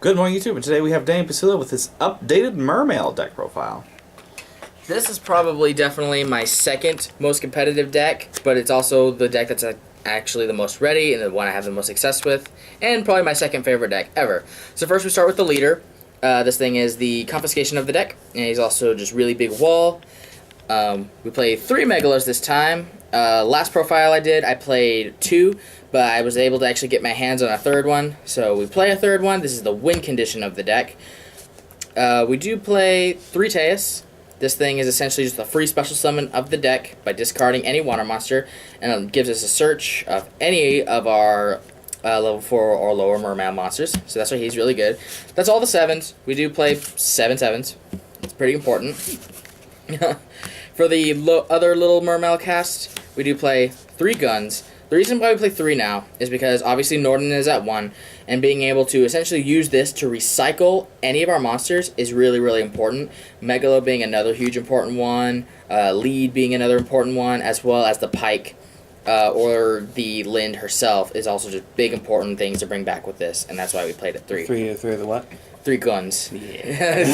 Good morning, YouTube, and today we have Danny Pasilla with his updated Mermail deck profile. This is probably definitely my second most competitive deck, but it's also the deck that's actually the most ready and the one I have the most success with, and probably my second favorite deck ever. So first we start with the leader. This thing is the Confiscation of the deck, and he's also just really big wall. We play 3 Megalos this time. Last profile I did, I played 2, but I was able to actually get my hands on a third one. So we play a third one. This is the win condition of the deck. We do play 3 Teus. This thing is essentially just a free special summon of the deck by discarding any water monster, and it gives us a search of any of our level 4 or lower Mermail monsters. So that's why he's really good. That's all the 7s. We do play 7 7s. It's pretty important. For the other little Mermail cast, we do play 3 guns. The reason why we play 3 now is because obviously Norden is at 1, and being able to essentially use this to recycle any of our monsters is really, really important. Megalo being another huge important one, Lead being another important one, as well as the Pike or the Lind herself is also just big important things to bring back with this, and that's why we played at 3. 3 of the what? 3 guns. Yeah.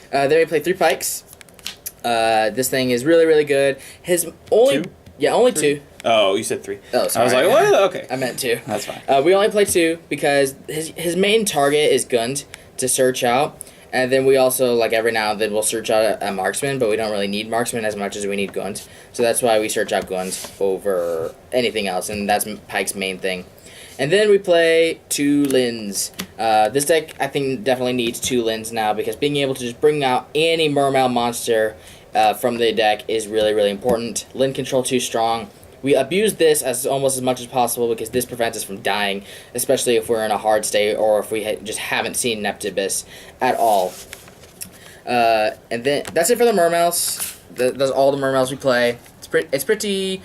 Then we play 3 Pikes. This thing is really, really good. His only... 2? Yeah, only 2. Oh, you said 3. Oh, sorry. I was like, what? Okay. I meant 2. That's fine. We only play 2 because his main target is gunned to search out. And then we also, like, every now and then we'll search out a marksman, but we don't really need marksman as much as we need guns. So that's why we search out guns over anything else, and that's Pike's main thing. And then we play 2 Linds. This deck, I think, definitely needs 2 Linds now, because being able to just bring out any Mermail monster from the deck is really, really important. Lind control 2 strong. We abuse this almost as much as possible because this prevents us from dying, especially if we're in a hard state or if we just haven't seen Neptibus at all. And then that's it for the Mermails. That's all the Mermails we play. It's pretty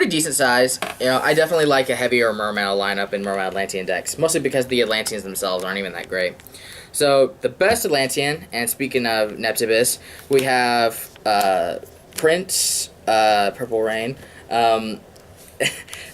decent size. You know, I definitely like a heavier Mermail lineup in Mermail Atlantean decks, mostly because the Atlanteans themselves aren't even that great. So the best Atlantean, and speaking of Neptibus, we have Prince, Purple Rain.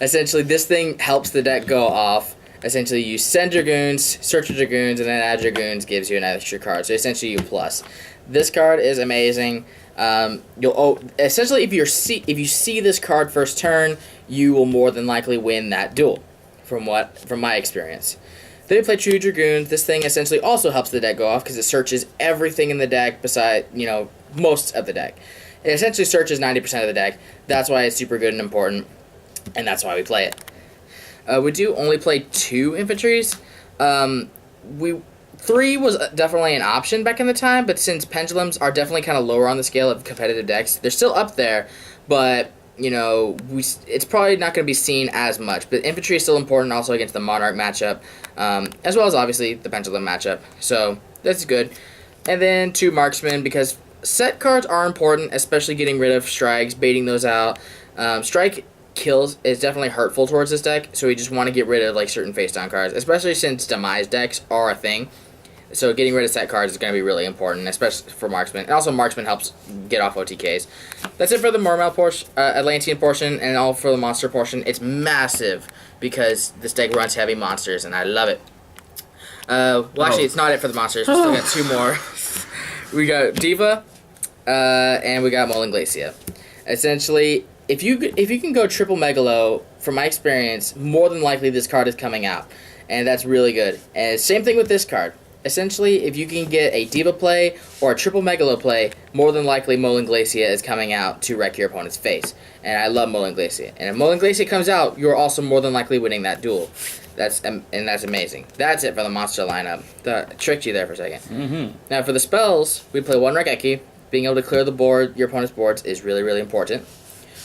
Essentially, this thing helps the deck go off. Essentially, you send Dragoons, search for Dragoons, and then add Dragoons gives you an extra card. So essentially, you plus. This card is amazing. Essentially, if you see this card first turn, you will more than likely win that duel, from my experience. Then we play 2 Dragoons. This thing essentially also helps the deck go off because it searches everything in the deck beside, most of the deck. It essentially searches 90% of the deck. That's why it's super good and important, and that's why we play it. We do only play 2 infantries. 3 was definitely an option back in the time, but since pendulums are definitely kind of lower on the scale of competitive decks, they're still up there, but it's probably not going to be seen as much. But infantry is still important also against the Monarch matchup, as well as obviously the pendulum matchup. So that's good. And then 2 marksmen, because set cards are important, especially getting rid of strikes, baiting those out. Strike kills is definitely hurtful towards this deck, so we just want to get rid of certain face down cards, especially since demise decks are a thing. So getting rid of set cards is going to be really important, especially for marksman. And also marksman helps get off OTKs. That's it for the Mermail Atlantean portion, and all for the monster portion. It's massive because this deck runs heavy monsters, and I love it. Actually, it's not it for the monsters. We still got 2 more. We got Diva, and we got Molen Glacia. Essentially, if you can go triple Megalo, from my experience, more than likely this card is coming out, and that's really good. And same thing with this card. Essentially, if you can get a Diva play or a triple Megalo play, more than likely Molen Glacia is coming out to wreck your opponent's face. And I love Molen Glacia. And if Molen Glacia comes out, you're also more than likely winning that duel. That's amazing. That's it for the monster lineup. I tricked you there for a second. Mm-hmm. Now for the spells, we play 1 Raigeki. Being able to clear the board, your opponent's boards, is really, really important.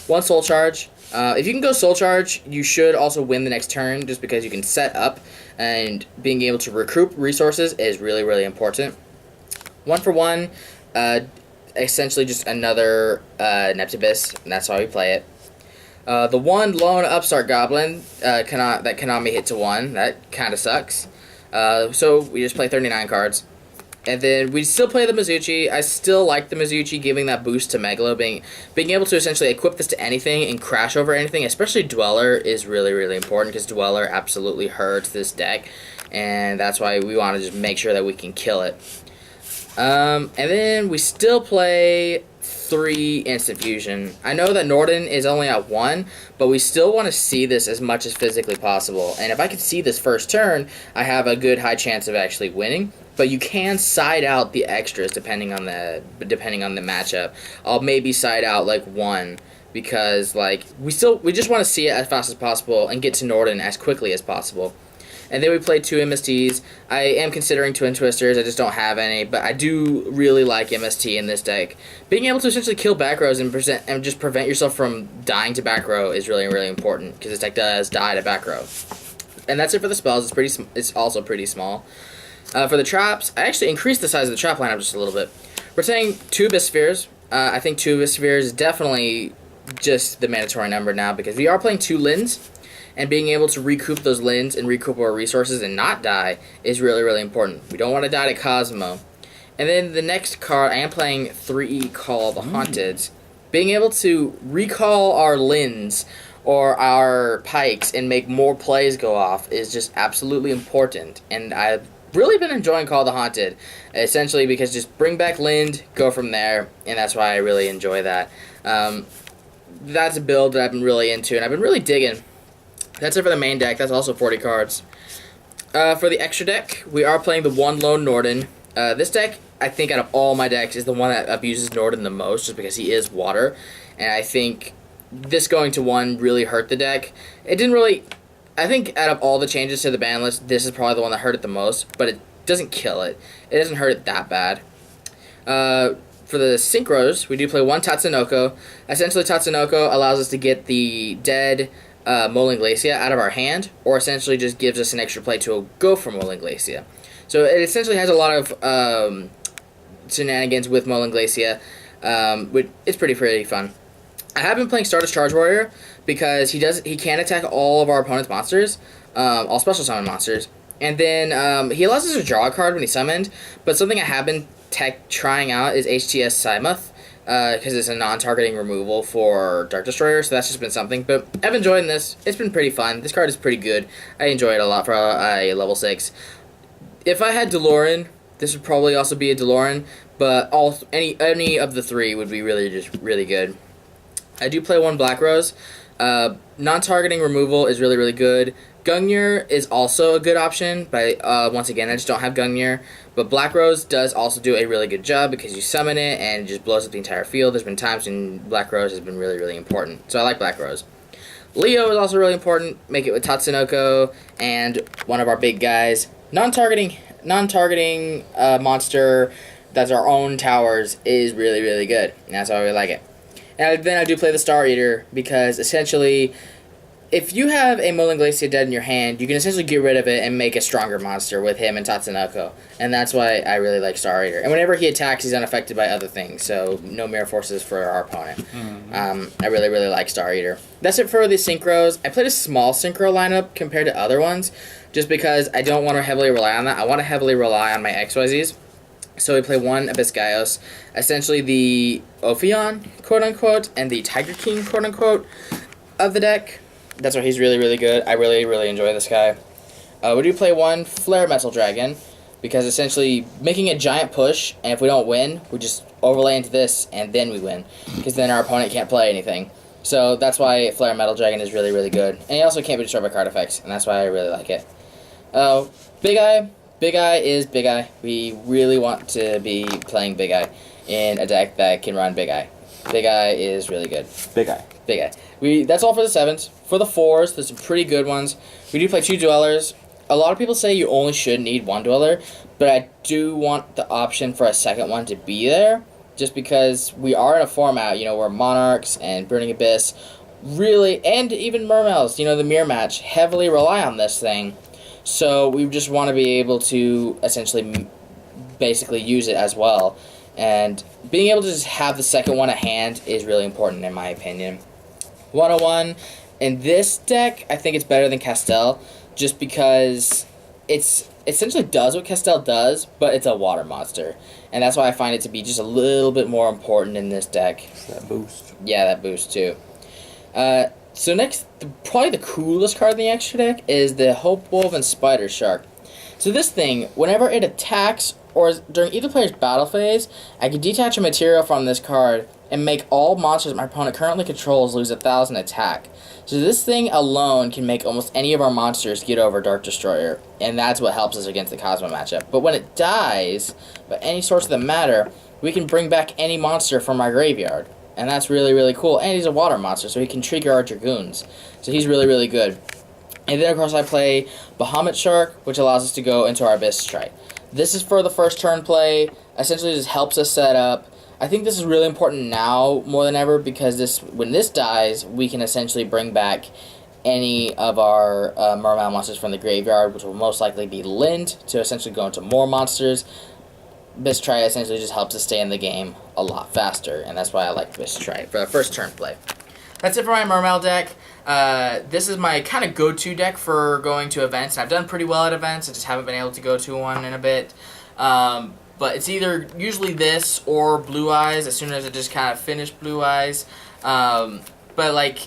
1 Soul Charge. If you can go Soul Charge, you should also win the next turn, just because you can set up, and being able to recoup resources is really, really important. 1 for 1, essentially just another Neptibus, and that's why we play it. The 1 Lone Upstart Goblin that cannot be hit to 1. That kind of sucks. So we just play 39 cards. And then we still play the Mizuchi. I still like the Mizuchi, giving that boost to Megalo. Being able to essentially equip this to anything and crash over anything, especially Dweller, is really, really important, because Dweller absolutely hurts this deck. and that's why we want to just make sure that we can kill it. And then we still play 3 instant fusion. I know that Norden is only at 1, but we still want to see this as much as physically possible. And if I can see this first turn, I have a good high chance of actually winning. But you can side out the extras depending on the matchup. I'll maybe side out like 1 because like we just want to see it as fast as possible and get to Norden as quickly as possible. And then we played 2 MSTs. I am considering Twin Twisters. I just don't have any, but I do really like MST in this deck. Being able to essentially kill back rows and just prevent yourself from dying to back row is really, really important because this deck does die to back row. And that's it for the spells. It's also pretty small. For the traps, I actually increased the size of the trap lineup just a little bit. We're saying 2 Abyss Spheres. I think 2 Abyss Spheres is definitely just the mandatory number now because we are playing 2 Lins. And being able to recoup those Lins and recoup our resources and not die is really, really important. We don't want to die to Cosmo. And then the next card, I am playing 3 Call the Haunteds. Being able to recall our Lins or our Pikes and make more plays go off is just absolutely important. And I've really been enjoying Call the Haunted, essentially because just bring back Lind, go from there, and that's why I really enjoy that. That's a build that I've been really into, and I've been really digging. That's it for the main deck. That's also 40 cards. For the extra deck, we are playing the 1 Lone Norden. This deck, I think out of all my decks, is the one that abuses Norden the most, just because he is water. And I think this going to 1 really hurt the deck. It didn't really... I think out of all the changes to the ban list, this is probably the one that hurt it the most, but it doesn't kill it. It doesn't hurt it that bad. For the Synchros, we do play 1 Tatsunoko. Essentially, Tatsunoko allows us to get the dead... Moaling Glacia out of our hand, or essentially just gives us an extra play to go for Moaling Glacia. So it essentially has a lot of shenanigans with Moaling Glacia. It's pretty fun. I have been playing Stardust Charge Warrior because he can attack all of our opponent's monsters, all special summon monsters, and then he allows us to draw a card when he's summoned. But something I have been trying out is HTS Simuth. Because it's a non-targeting removal for Dark Destroyer, so that's just been something. But I've enjoyed this. It's been pretty fun. This card is pretty good. I enjoy it a lot for a level 6. If I had DeLorean, this would probably also be a DeLorean, but any of the 3 would be really good. I do play 1 Black Rose. Non-targeting removal is really good. Gungnir is also a good option, but once again, I just don't have Gungnir. But Black Rose does also do a really good job because you summon it and it just blows up the entire field. There's been times when Black Rose has been really important. So I like Black Rose. Leo is also really important. Make it with Tatsunoko and one of our big guys. Non-targeting monster that's our own towers is really good. And that's why we like it. And then I do play the Star Eater because essentially... if you have a Moaling Glacia dead in your hand, you can essentially get rid of it and make a stronger monster with him and Tatsunoko. And that's why I really like Star Eater. And whenever he attacks, he's unaffected by other things, so no mirror forces for our opponent. I really like Star Eater. That's it for the Synchros. I played a small Synchro lineup compared to other ones, just because I don't want to heavily rely on that. I want to heavily rely on my XYZs. So we play 1 Abyss Gaios, essentially the Ophion, quote-unquote, and the Tiger King, quote-unquote, of the deck. That's why he's really good. I really enjoy this guy. We do play 1 Flare Metal Dragon, because essentially making a giant push, and if we don't win, we just overlay into this, and then we win, because then our opponent can't play anything. So that's why Flare Metal Dragon is really good. And he also can't be destroyed by card effects, and that's why I really like it. Big Eye. Big Eye is Big Eye. We really want to be playing Big Eye in a deck that can run Big Eye. Big Eye is really good. Big Eye. Big Eye. That's all for the 7s. For the 4s, there's some pretty good ones. We do play 2 Dwellers. A lot of people say you only should need 1 Dweller, but I do want the option for a second one to be there, just because we are in a format, where Monarchs and Burning Abyss really, and even Mermails, the mirror match, heavily rely on this thing. So we just want to be able to essentially basically use it as well. And being able to just have the second one at hand is really important in my opinion. 101, in this deck, I think it's better than Castel, just because it's essentially does what Castel does, but it's a water monster. And that's why I find it to be just a little bit more important in this deck. That boost. Yeah, that boost too. So next, probably the coolest card in the extra deck is the Hope Wolf and Spider Shark. So this thing, whenever it attacks or during either player's battle phase, I can detach a material from this card and make all monsters my opponent currently controls lose 1,000 attack. So this thing alone can make almost any of our monsters get over Dark Destroyer, and that's what helps us against the Cosmo matchup. But when it dies, by any source of the matter, we can bring back any monster from our graveyard. And that's really, really cool. And he's a water monster, so he can trigger our Dragoons. So he's really, really good. And then, of course, I play Bahamut Shark, which allows us to go into our Abyss Strike. This is for the first turn play. Essentially, just helps us set up. I think this is really important now more than ever because when this dies, we can essentially bring back any of our Mermail monsters from the graveyard, which will most likely be Lind, to essentially go into more monsters. Abyss Strike essentially just helps us stay in the game a lot faster, and that's why I like Abyss Strike for the first turn play. That's it for my Mermail deck. This is my kind of go-to deck for going to events. I've done pretty well at events. I just haven't been able to go to one in a bit. But it's either usually this or Blue Eyes as soon as I just kind of finish Blue Eyes. But like,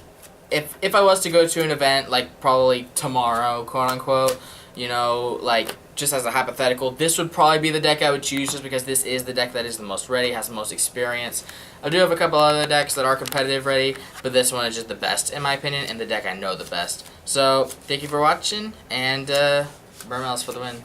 if I was to go to an event, like probably tomorrow, quote-unquote, you know, like just as a hypothetical, this would probably be the deck I would choose just because this is the deck that is the most ready, has the most experience. I do have a couple other decks that are competitive ready, but this one is just the best in my opinion and the deck I know the best. So, thank you for watching, and Mermail's for the win.